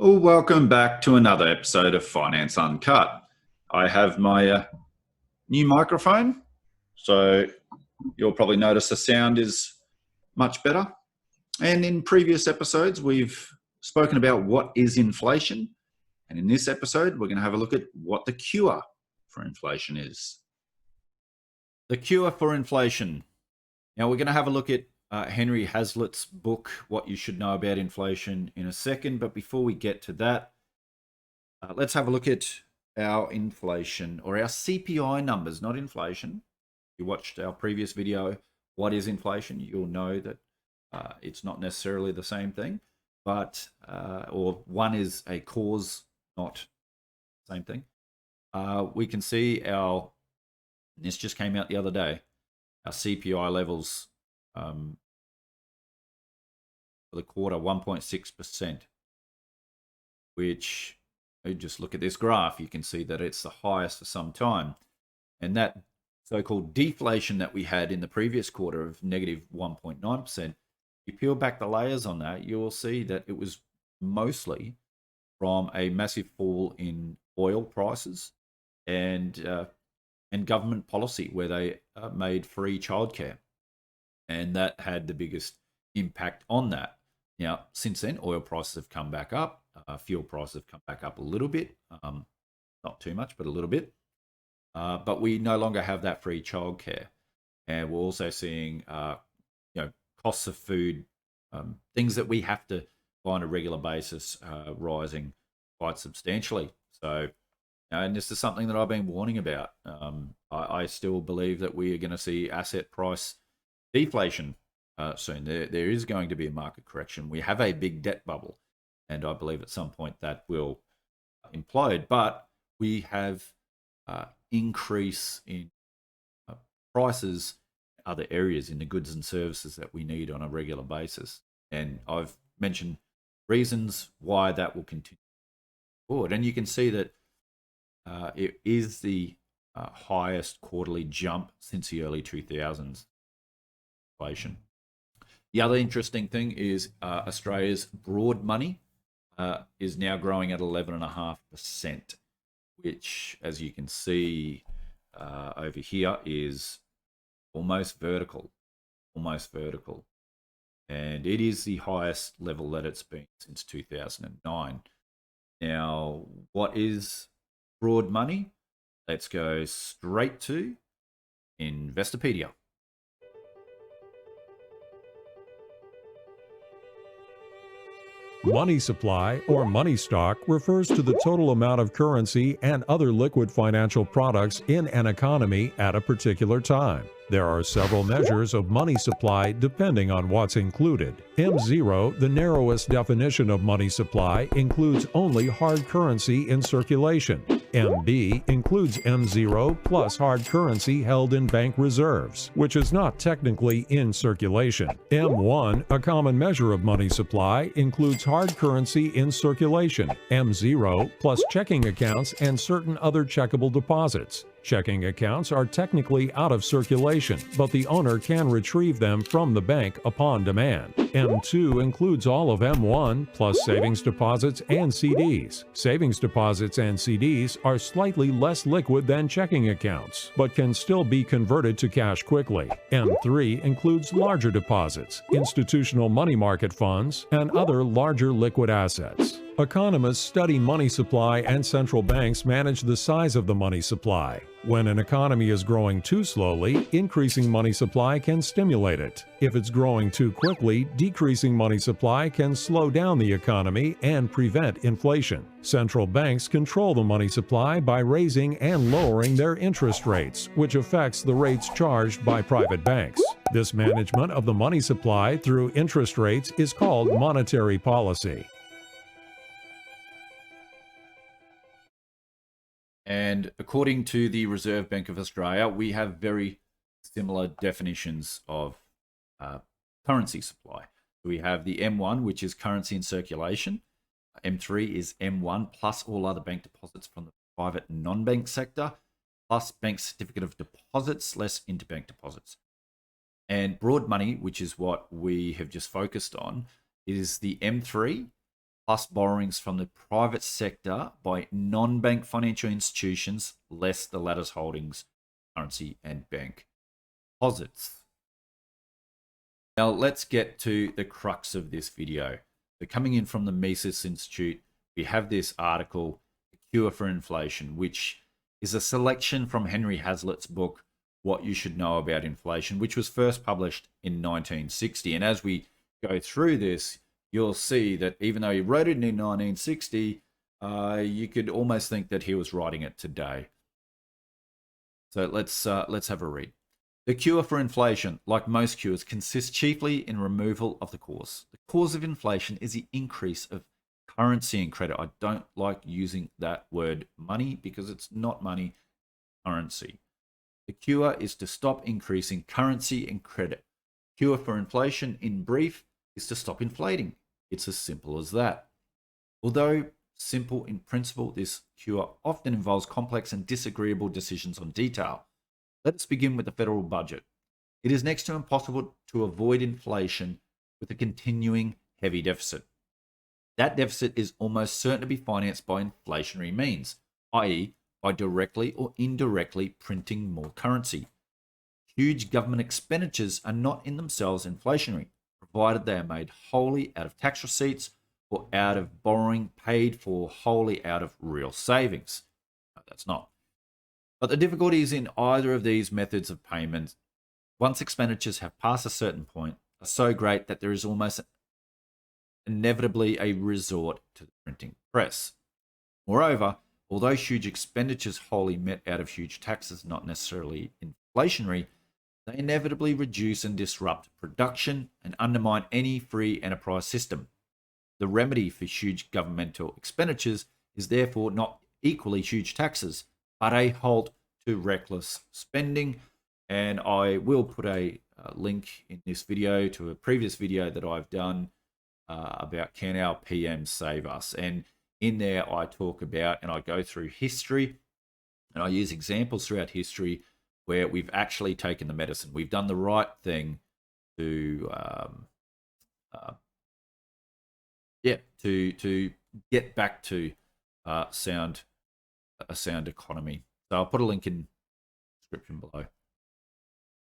Well, welcome back to another episode of Finance Uncut. I have my new microphone, so you'll probably notice the sound is much better. And in previous episodes, we've spoken about what is inflation. And in this episode, we're going to have a look at what the cure for inflation is. The cure for inflation. Now, we're going to have a look at Henry Hazlitt's book, What You Should Know About Inflation, in a second. But before we get to that, let's have a look at our inflation, or our CPI numbers, not inflation. If you watched our previous video, What is Inflation? You'll know that it's not necessarily the same thing, but or one is a cause, not the same thing. We can see this just came out the other day, our CPI levels for the quarter, 1.6%, which, you just look at this graph, you can see that it's the highest for some time. And that so-called deflation that we had in the previous quarter of negative 1.9%, you peel back the layers on that, you will see that it was mostly from a massive fall in oil prices and government policy where they made free childcare. And that had the biggest impact on that. Now, since then, oil prices have come back up. Fuel prices have come back up a little bit. Not too much, but a little bit. But we no longer have that free childcare. And we're also seeing costs of food, things that we have to buy on a regular basis, rising quite substantially. So, and this is something that I've been warning about. I still believe that we are going to see asset price deflation soon. There is going to be a market correction. We have a big debt bubble, and I believe at some point that will implode. But we have increase in prices in other areas, in the goods and services that we need on a regular basis. And I've mentioned reasons why that will continue forward. And you can see that it is the highest quarterly jump since the early 2000s inflation. The other interesting thing is Australia's broad money is now growing at 11.5%, which, as you can see over here, is almost vertical, and it is the highest level that it's been since 2009. Now, what is broad money? Let's go straight to Investopedia. Money supply, or money stock, refers to the total amount of currency and other liquid financial products in an economy at a particular time. There are several measures of money supply depending on what's included. M0, the narrowest definition of money supply, includes only hard currency in circulation. MB includes M0 plus hard currency held in bank reserves, which is not technically in circulation. M1, a common measure of money supply, includes hard currency in circulation. M0 plus checking accounts and certain other checkable deposits. Checking accounts are technically out of circulation, but the owner can retrieve them from the bank upon demand. M2 includes all of M1 plus savings deposits and CDs. Savings deposits and CDs are slightly less liquid than checking accounts, but can still be converted to cash quickly. M3 includes larger deposits, institutional money market funds, and other larger liquid assets. Economists study money supply, and central banks manage the size of the money supply. When an economy is growing too slowly, increasing money supply can stimulate it. If it's growing too quickly, decreasing money supply can slow down the economy and prevent inflation. Central banks control the money supply by raising and lowering their interest rates, which affects the rates charged by private banks. This management of the money supply through interest rates is called monetary policy. And according to the Reserve Bank of Australia, we have very similar definitions of currency supply. We have the M1, which is currency in circulation. M3 is M1 plus all other bank deposits from the private and non-bank sector, plus bank certificate of deposits, less interbank deposits. And broad money, which is what we have just focused on, is the M3 plus borrowings from the private sector by non-bank financial institutions, less the latter's holdings, currency, and bank deposits. Now let's get to the crux of this video. So coming in from the Mises Institute, we have this article, The Cure for Inflation, which is a selection from Henry Hazlitt's book, What You Should Know About Inflation, which was first published in 1960. And as we go through this, you'll see that even though he wrote it in 1960, you could almost think that he was writing it today. So let's have a read. The cure for inflation, like most cures, consists chiefly in removal of the cause. The cause of inflation is the increase of currency and credit. I don't like using that word money because it's not money, currency. The cure is to stop increasing currency and credit. Cure for inflation, in brief, is to stop inflating. It's as simple as that. Although simple in principle, this cure often involves complex and disagreeable decisions on detail. Let us begin with the federal budget. It is next to impossible to avoid inflation with a continuing heavy deficit. That deficit is almost certain to be financed by inflationary means, i.e., by directly or indirectly printing more currency. Huge government expenditures are not in themselves inflationary, provided they are made wholly out of tax receipts or out of borrowing paid for wholly out of real savings. No, that's not. But the difficulties in either of these methods of payment, once expenditures have passed a certain point, are so great that there is almost inevitably a resort to the printing press. Moreover, although huge expenditures wholly met out of huge taxes, not necessarily inflationary, they inevitably reduce and disrupt production and undermine any free enterprise system. The remedy for huge governmental expenditures is therefore not equally huge taxes, but a halt to reckless spending. And I will put a link in this video to a previous video that I've done about can our PM save us? And in there I talk about and I go through history and I use examples throughout history where we've actually taken the medicine. We've done the right thing to to get back to a sound economy. So I'll put a link in the description below.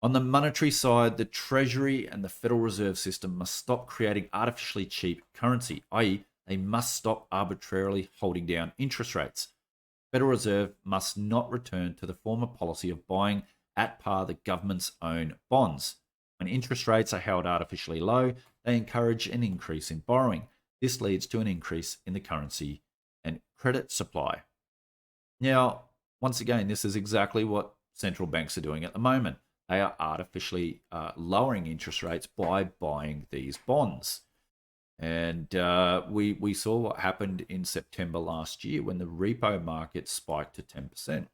On the monetary side, the Treasury and the Federal Reserve System must stop creating artificially cheap currency, i.e., they must stop arbitrarily holding down interest rates. The Federal Reserve must not return to the former policy of buying at par the government's own bonds. When interest rates are held artificially low, they encourage an increase in borrowing. This leads to an increase in the currency and credit supply. Now, once again, this is exactly what central banks are doing at the moment. They are artificially lowering interest rates by buying these bonds. And we saw what happened in September last year when the repo market spiked to 10%.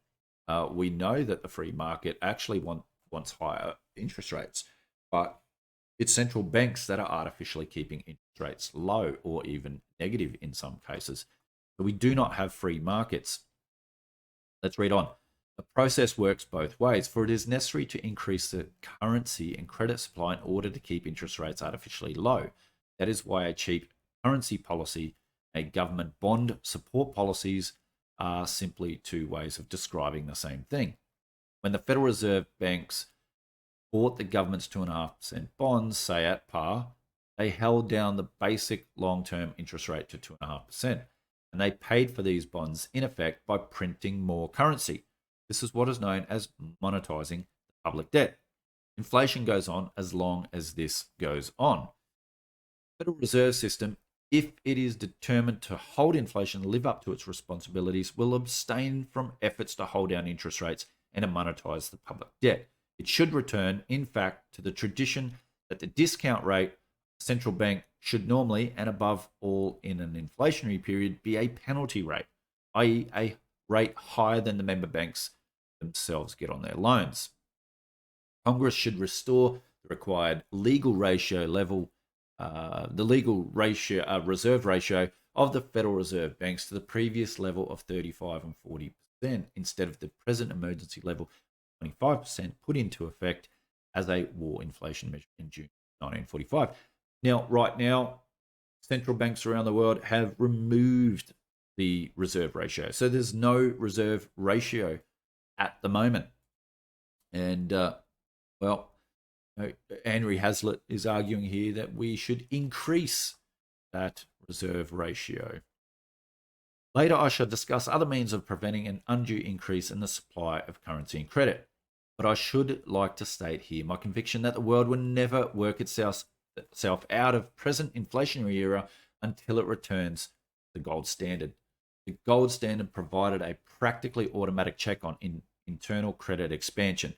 We know that the free market actually wants higher interest rates, but it's central banks that are artificially keeping interest rates low or even negative in some cases. So we do not have free markets. Let's read on. The process works both ways, for it is necessary to increase the currency and credit supply in order to keep interest rates artificially low. That is why a cheap currency policy, a government bond support policies are simply two ways of describing the same thing. When the Federal Reserve banks bought the government's 2.5% bonds, say at par, they held down the basic long-term interest rate to 2.5%, and they paid for these bonds in effect by printing more currency. This is what is known as monetizing the public debt. Inflation goes on as long as this goes on. The Federal Reserve System, if it is determined to hold inflation and live up to its responsibilities, will abstain from efforts to hold down interest rates and to monetize the public debt. It should return, in fact, to the tradition that the discount rate central bank should normally, and above all in an inflationary period, be a penalty rate, i.e. a rate higher than the member banks themselves get on their loans. Congress should restore the required legal ratio level, reserve ratio of the Federal Reserve banks to the previous level of 35 and 40% instead of the present emergency level 25% put into effect as a war inflation measure in June 1945. Now, right now, central banks around the world have removed the reserve ratio. So there's no reserve ratio at the moment. And, well, Henry Hazlitt is arguing here that we should increase that reserve ratio. Later, I shall discuss other means of preventing an undue increase in the supply of currency and credit. But I should like to state here my conviction that the world will never work itself out of present inflationary era until it returns to the gold standard. The gold standard provided a practically automatic check on internal credit expansion.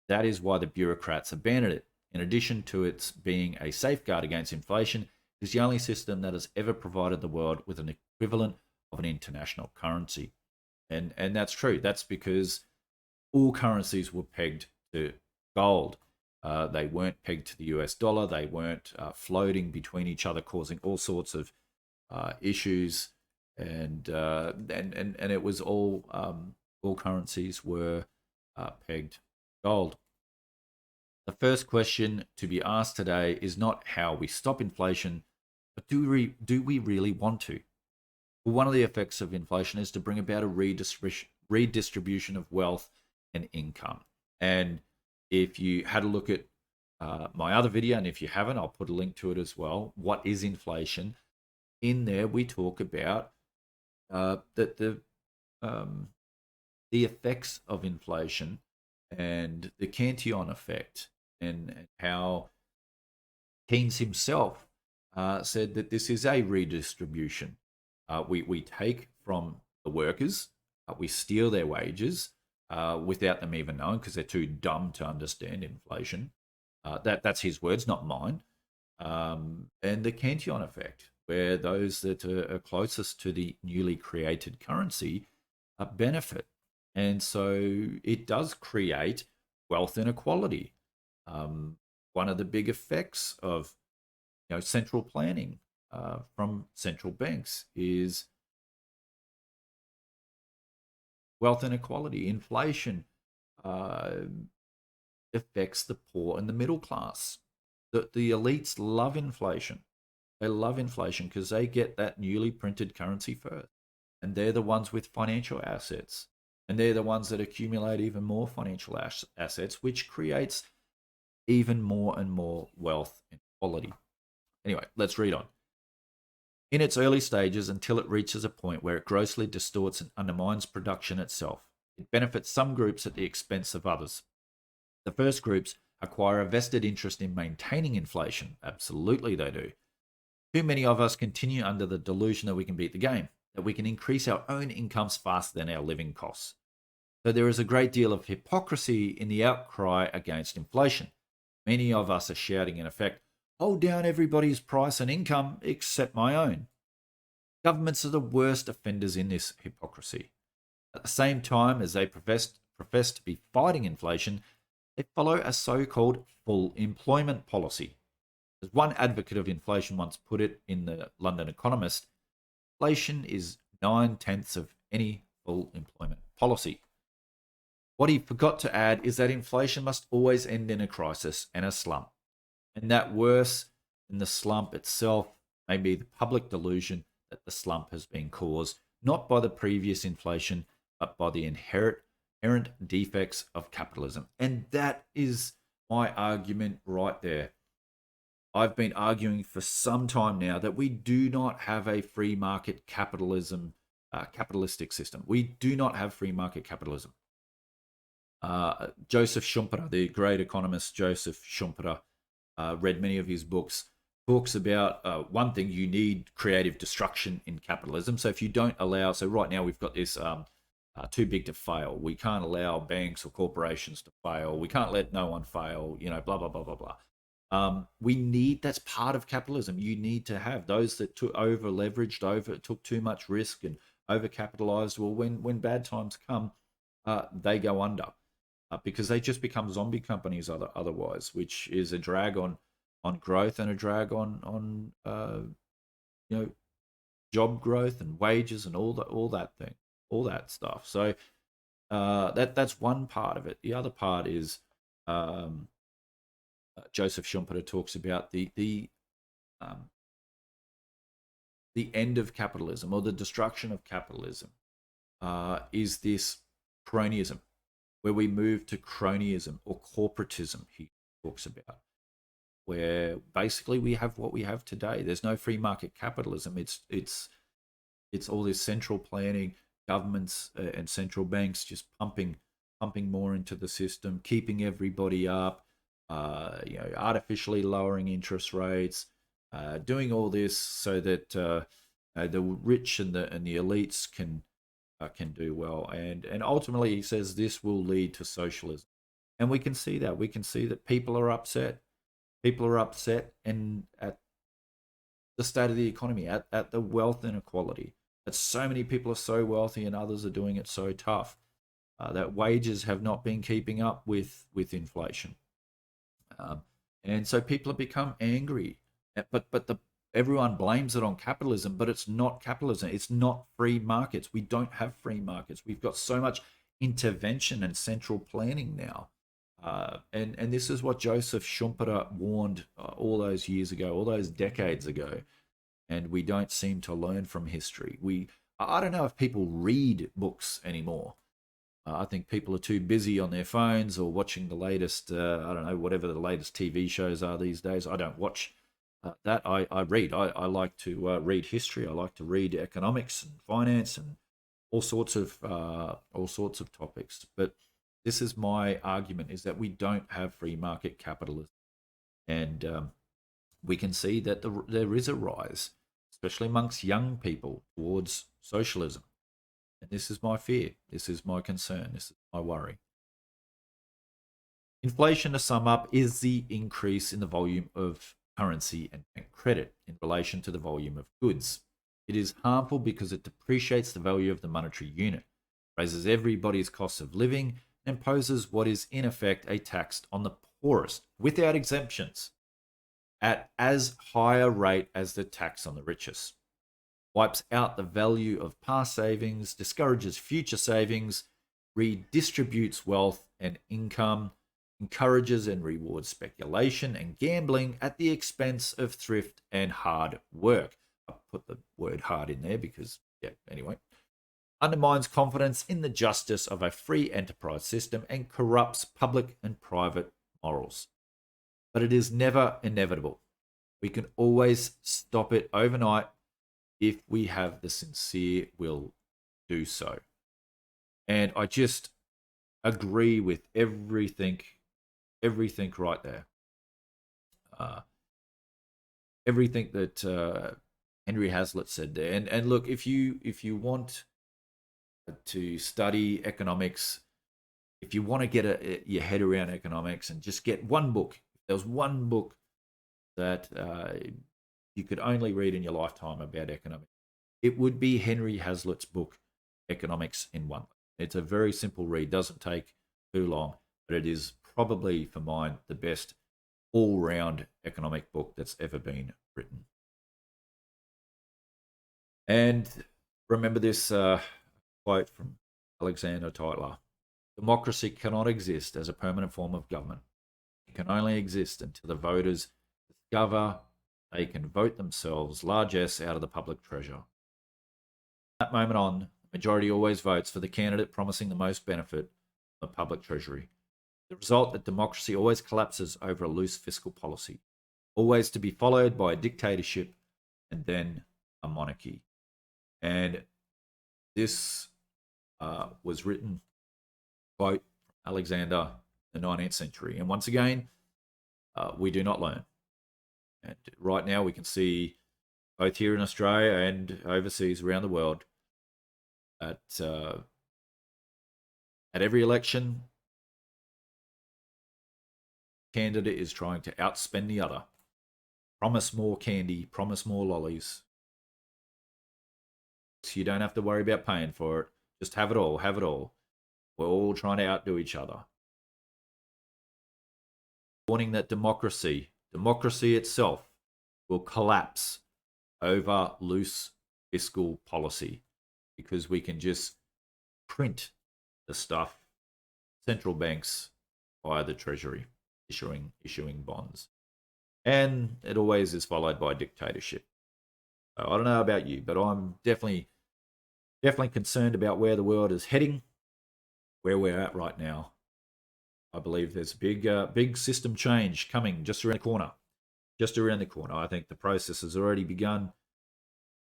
That is why the bureaucrats abandoned it. In addition to its being a safeguard against inflation, it is the only system that has ever provided the world with an equivalent of an international currency. And that's true. That's because all currencies were pegged to gold. They weren't pegged to the US dollar. They weren't floating between each other, causing all sorts of issues. And it was all currencies were pegged gold. The first question to be asked today is not how we stop inflation, but do we really want to? Well, one of the effects of inflation is to bring about a redistribution of wealth and income. And if you had a look at my other video, and if you haven't, I'll put a link to it as well. What is inflation? In there, we talk about the effects of inflation and the Cantillon effect, and how Keynes himself said that this is a redistribution. We take from the workers, we steal their wages without them even knowing, because they're too dumb to understand inflation. That's his words, not mine. And the Cantillon effect, where those that are closest to the newly created currency benefit. And so it does create wealth inequality. One of the big effects of central planning from central banks is wealth inequality. Inflation affects the poor and the middle class. The elites love inflation. They love inflation because they get that newly printed currency first. And they're the ones with financial assets. And they're the ones that accumulate even more financial assets, which creates even more and more wealth inequality. Anyway, let's read on. In its early stages, until it reaches a point where it grossly distorts and undermines production itself, it benefits some groups at the expense of others. The first groups acquire a vested interest in maintaining inflation. Absolutely they do. Too many of us continue under the delusion that we can beat the game, that we can increase our own incomes faster than our living costs. So there is a great deal of hypocrisy in the outcry against inflation. Many of us are shouting in effect, hold down everybody's price and income except my own. Governments are the worst offenders in this hypocrisy. At the same time as they profess to be fighting inflation, they follow a so-called full employment policy. As one advocate of inflation once put it in the London Economist, inflation is 9/10 of any full employment policy. What he forgot to add is that inflation must always end in a crisis and a slump, and that worse than the slump itself may be the public delusion that the slump has been caused not by the previous inflation, but by the inherent defects of capitalism. And that is my argument right there. I've been arguing for some time now that we do not have a free market capitalistic system. We do not have free market capitalism. Joseph Schumpeter, the great economist Joseph Schumpeter, read many of his books, talks about one thing: you need creative destruction in capitalism. So if you don't allow, so right now we've got this too big to fail. We can't allow banks or corporations to fail. We can't let no one fail, blah, blah, blah, blah, blah. That's part of capitalism. You need to have those that took took too much risk and overcapitalized. Well, when bad times come, they go under because they just become zombie companies otherwise, which is a drag on growth and a drag on job growth and wages and all that stuff. So that's one part of it. The other part is Joseph Schumpeter talks about the the end of capitalism or the destruction of capitalism is this cronyism, where we move to cronyism or corporatism, he talks about, where basically we have what we have today. There's no free market capitalism. It's all this central planning, governments and central banks just pumping more into the system, keeping everybody up, artificially lowering interest rates, doing all this so that the rich and the elites can do well, and ultimately he says this will lead to socialism, and we can see that. We can see that people are upset. People are upset, and at the state of the economy, at the wealth inequality. That so many people are so wealthy and others are doing it so tough. That wages have not been keeping up with inflation, and so people have become angry. But everyone blames it on capitalism, but it's not capitalism. It's not free markets. We don't have free markets. We've got so much intervention and central planning now. And this is what Joseph Schumpeter warned all those years ago, all those decades ago. And we don't seem to learn from history. I don't know if people read books anymore. I think people are too busy on their phones or watching the latest, I don't know, whatever the latest TV shows are these days. I don't watch that. I read. I like to read history. I like to read economics and finance and all sorts of topics. But this is my argument: is that we don't have free market capitalism, and we can see that there is a rise, especially amongst young people, towards socialism. And this is my fear. This is my concern. This is my worry. Inflation, to sum up, is the increase in the volume of currency and credit in relation to the volume of goods. It is harmful because it depreciates the value of the monetary unit, raises everybody's cost of living, and imposes what is in effect a tax on the poorest, without exemptions, at as high a rate as the tax on the richest. Wipes out the value of past savings, discourages future savings, redistributes wealth and income, encourages and rewards speculation and gambling at the expense of thrift and hard work. I put the word hard in there because, anyway. Undermines confidence in the justice of a free enterprise system and corrupts public and private morals. But it is never inevitable. We can always stop it overnight if we have the sincere will to do so. And I just agree with everything right there. Everything that Henry Hazlitt said there. And look, if you want to study economics, if you want to get your head around economics and just get one book, if there was one book that you could only read in your lifetime about economics, it would be Henry Hazlitt's book, Economics in One. It's a very simple read, doesn't take too long, but it is probably, for mine, the best all-round economic book that's ever been written. And remember this quote from Alexander Tytler: democracy cannot exist as a permanent form of government. It can only exist until the voters discover they can vote themselves largesse out of the public treasure. From that moment on, the majority always votes for the candidate promising the most benefit from the public treasury. The result that democracy always collapses over a loose fiscal policy, always to be followed by a dictatorship and then a monarchy. And this was written, quote, Alexander, the 19th century. And once again, we do not learn. And right now we can see, both here in Australia and overseas around the world, at every election, candidate is trying to outspend the other. Promise more candy, promise more lollies. So you don't have to worry about paying for it. Just have it all, have it all. We're all trying to outdo each other. Warning that democracy itself will collapse over loose fiscal policy, because we can just print the stuff, central banks via the Treasury, issuing bonds. And it always is followed by dictatorship. I don't know about you, but I'm definitely concerned about where the world is heading, where we're at right now. I believe there's a big system change coming just around the corner. Just around the corner. I think the process has already begun.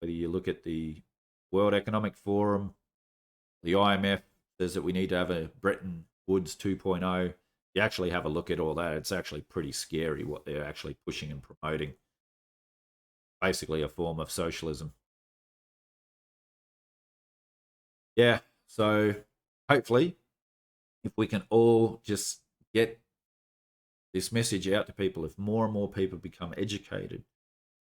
Whether you look at the World Economic Forum, the IMF says that we need to have a Bretton Woods 2.0. You actually have a look at all that. It's actually pretty scary what they're actually pushing and promoting. Basically a form of socialism. Yeah, so hopefully, if we can all just get this message out to people, if more and more people become educated,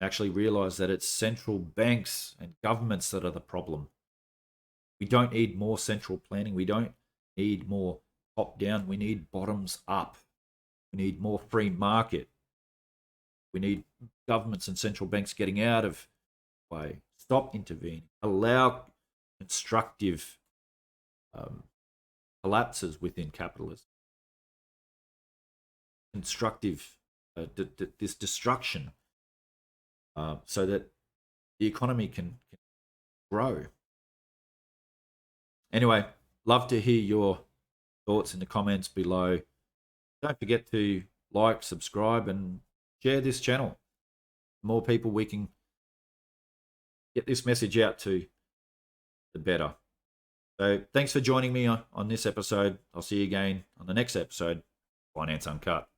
actually realize that it's central banks and governments that are the problem. We don't need more central planning. We don't need more top down. We need bottoms up. We need more free market. We need governments and central banks getting out of the way, stop intervening, allow constructive collapses within capitalism, constructive this destruction, so that the economy can grow. Anyway, love to hear your thoughts in the comments below. Don't forget to like, subscribe, and share this channel. The more people we can get this message out to, the better. So thanks for joining me on this episode. I'll see you again on the next episode, Finance Uncut.